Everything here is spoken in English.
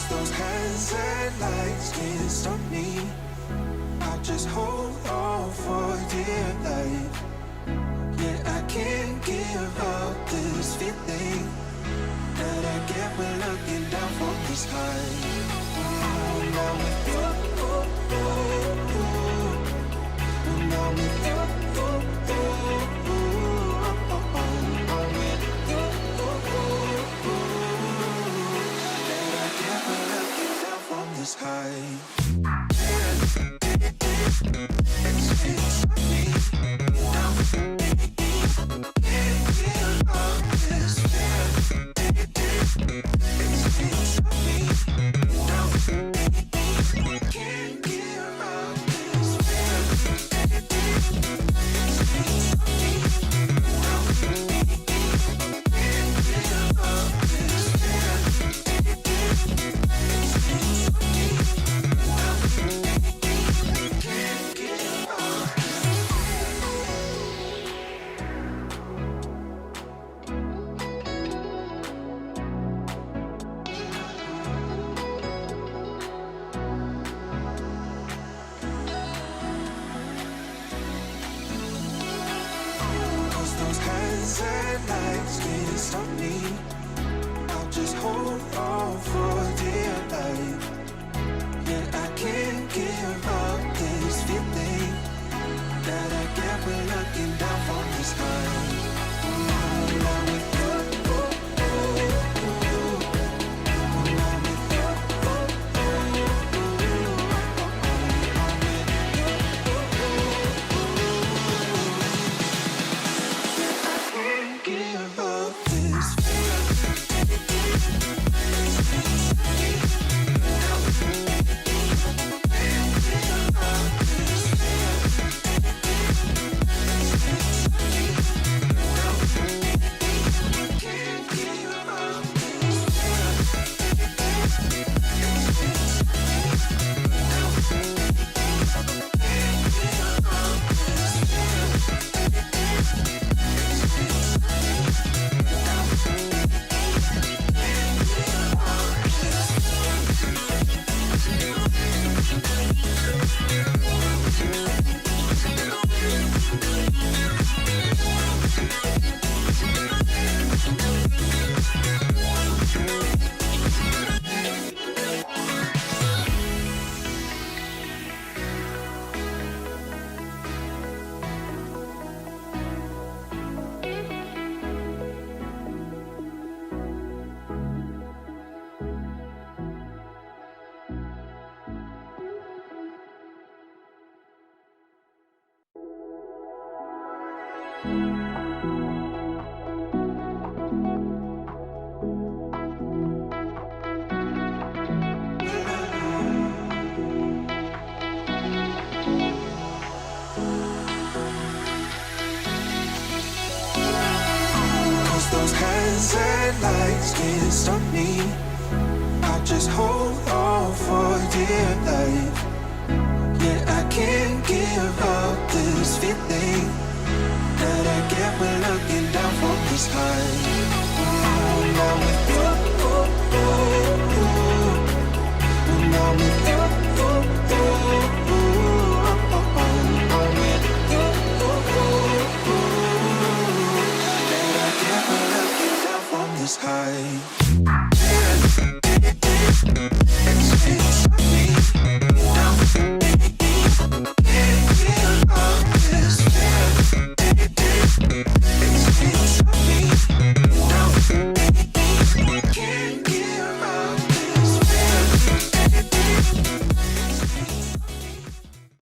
Those hands and lights can't stop me. I'll just hold on for dear life. Yeah, I can't give up this feeling that I get when looking down from this high. Now with you, now with you, this high. And lights can't stop me. I'll just hold on for dear life. Yeah, I can't give up this feeling that I get when looking down from this high. Now with you, now with you, give up this those hands and lights can't stop me. I'll just hold on for dear life. Yeah, I can't give up this feeling that I get when looking down from this high. Now with you.